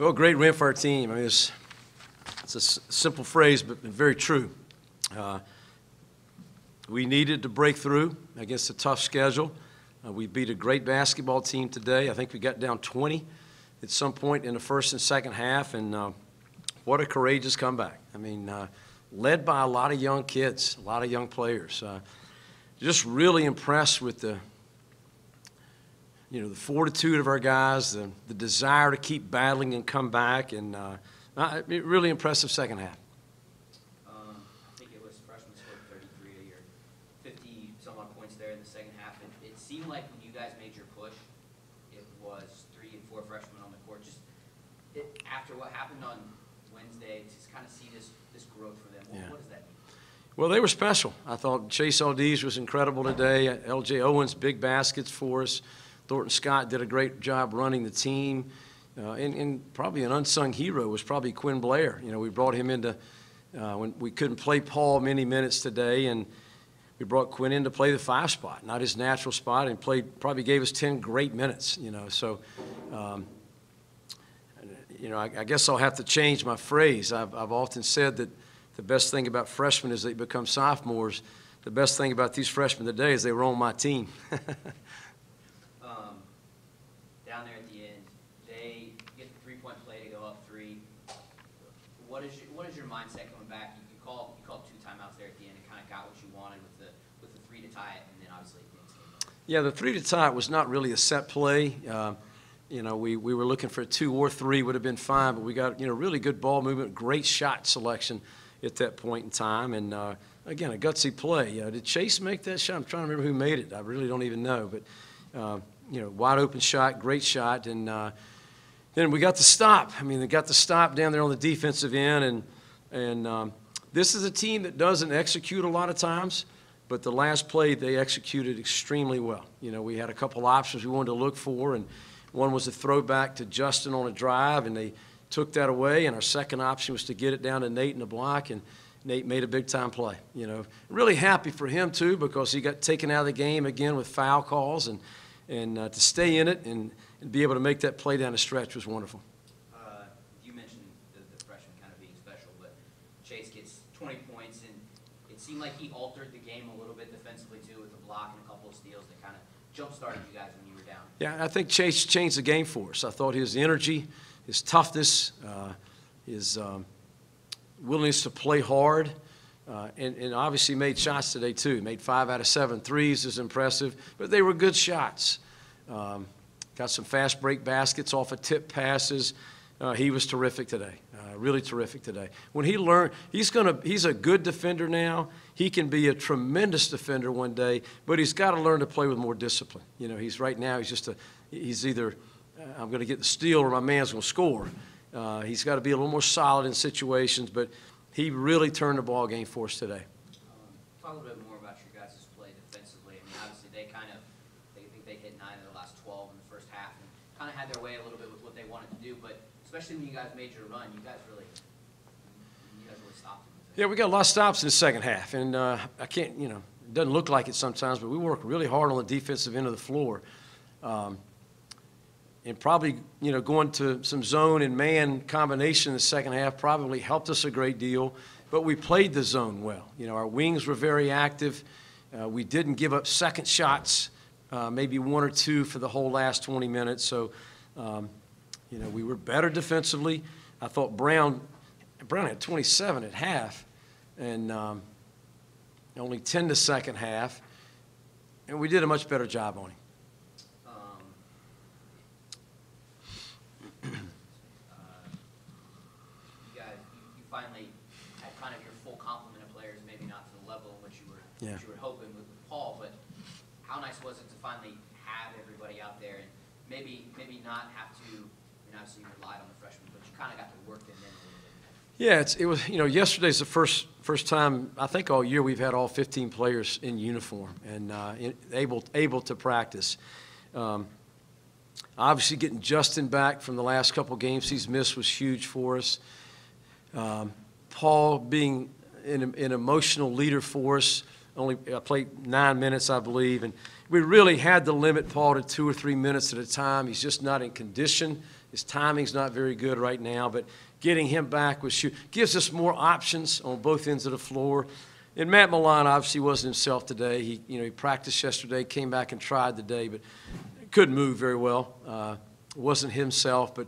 Well, great win for our team. I mean, it's a simple phrase, but very true. We needed to break through against a tough schedule. We beat a great basketball team today. I think we got down 20 at some point in the first and second half, and what a courageous comeback. I mean, led by a lot of young kids, a lot of young players. Just really impressed with the fortitude of our guys, the desire to keep battling and come back, and really impressive second half. I think it was freshmen scored 33 of your 50-some-odd points there in the second half. It seemed like when you guys made your push, it was 3 and 4 freshmen on the court. After what happened on Wednesday, to kind of see this growth for them, what does that mean? Well, they were special. I thought Chase Aldees was incredible today. L.J. Owens, big baskets for us. Thornton Scott did a great job running the team. And probably an unsung hero was probably Quinn Blair. We brought him into when we couldn't play Paul many minutes today, and we brought Quinn in to play the 5 spot, not his natural spot, and probably gave us 10 great minutes. So, I guess I'll have to change my phrase. I've often said that the best thing about freshmen is they become sophomores. The best thing about these freshmen today is they were on my team. Down there at the end, they get the 3-point play to go up 3. What is your mindset coming back? You called 2 timeouts there at the end and kind of got what you wanted with the 3 to tie it, and then obviously things came up. Yeah, the 3 to tie it was not really a set play. We were looking for a 2 or 3 would have been fine, but we got really good ball movement, great shot selection at that point in time, and again, a gutsy play. Did Chase make that shot? I'm trying to remember who made it. I really don't even know, but wide open shot, great shot, and then we got the stop. I mean, they got the stop down there on the defensive end, and this is a team that doesn't execute a lot of times, but the last play they executed extremely well. We had a couple options we wanted to look for, and one was a throwback to Justin on a drive, and they took that away, and our second option was to get it down to Nate in the block, and Nate made a big-time play. Really happy for him, too, because he got taken out of the game again with foul calls, and to stay in it and be able to make that play down the stretch was wonderful. You mentioned the freshman kind of being special, but Chase gets 20 points, and it seemed like he altered the game a little bit defensively, too, with a block and a couple of steals that kind of jump-started you guys when you were down. Yeah, I think Chase changed the game for us. I thought his energy, his toughness, his willingness to play hard, and obviously made shots today too. Made 5 out of 7 threes is impressive, but they were good shots. Got some fast break baskets off of tip passes. He was terrific today, really terrific today. When he learned, he's a good defender now. He can be a tremendous defender one day, but he's got to learn to play with more discipline. He's either I'm going to get the steal or my man's going to score. He's got to be a little more solid in situations, but he really turned the ball game for us today. Talk a little bit more about your guys' play defensively. I mean, obviously they think they hit 9 of the last 12 in the first half and kind of had their way a little bit with what they wanted to do, but especially when you guys made your run, you guys really stopped them. Yeah, we got a lot of stops in the second half, and I can't, it doesn't look like it sometimes, but we work really hard on the defensive end of the floor. And probably, going to some zone and man combination in the second half probably helped us a great deal. But we played the zone well. Our wings were very active. We didn't give up second shots, maybe 1 or 2 for the whole last 20 minutes. So, we were better defensively. I thought Brown had 27 at half and only 10 the second half. And we did a much better job on him. Finally had kind of your full complement of players, maybe not to the level in which you were hoping with Paul, but how nice was it to finally have everybody out there and maybe not have to, obviously you relied on the freshmen, but you kind of got to work them in a little bit. Yeah, it was, yesterday's the first time, I think all year we've had all 15 players in uniform and able to practice. Obviously getting Justin back from the last couple games he's missed was huge for us. Paul being an emotional leader for us, only played 9 minutes, I believe, and we really had to limit Paul to 2 or 3 minutes at a time. He's just not in condition His timing's not very good right now, but getting him back with gives us more options on both ends of the floor. And Matt Milon obviously wasn't himself today. He practiced yesterday, came back and tried today, but couldn't move very well. Wasn't himself, but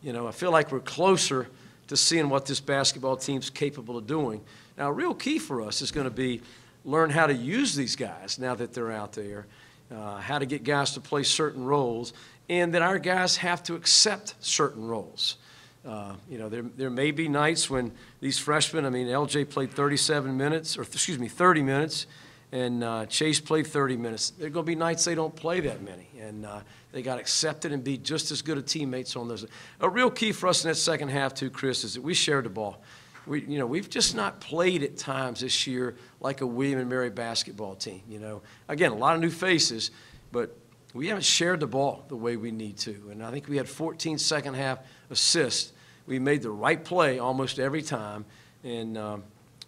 I feel like we're closer to seeing what this basketball team's capable of doing. Now, a real key for us is going to be learn how to use these guys now that they're out there, how to get guys to play certain roles, and that our guys have to accept certain roles. There may be nights when these freshmen, LJ played 30 minutes, and Chase played 30 minutes. There are going to be nights they don't play that many, and they got accepted and be just as good of teammates on those. A real key for us in that second half, too, Chris, is that we shared the ball. We've just not played at times this year like a William and Mary basketball team. Again, a lot of new faces, but we haven't shared the ball the way we need to. And I think we had 14 second-half assists. We made the right play almost every time, and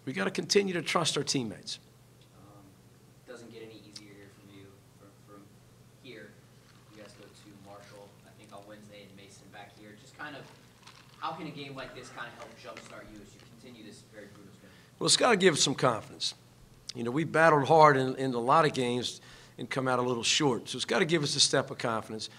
we got to continue to trust our teammates. Doesn't get any easier here from you. From here, you guys go to Marshall, I think on Wednesday, and Mason back here. Just kind of, how can a game like this kind of help jumpstart you as you continue this very brutal schedule? Well, it's got to give us some confidence. We battled hard in a lot of games and come out a little short. So it's got to give us a step of confidence.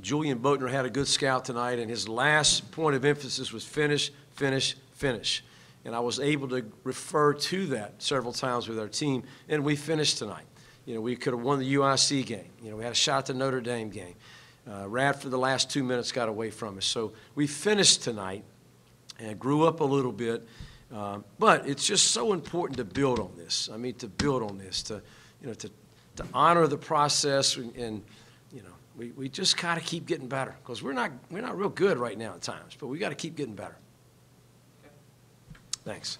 Julian Boatner had a good scout tonight, and his last point of emphasis was finish, finish, finish. And I was able to refer to that several times with our team, and we finished tonight. We could have won the UIC game. We had a shot at the Notre Dame game. Radford, the last 2 minutes, got away from us. So we finished tonight and grew up a little bit. But it's just so important to build on this. To build on this, to honor the process, and we just got to keep getting better, because we're not real good right now at times, but we got to keep getting better. Okay. Thanks.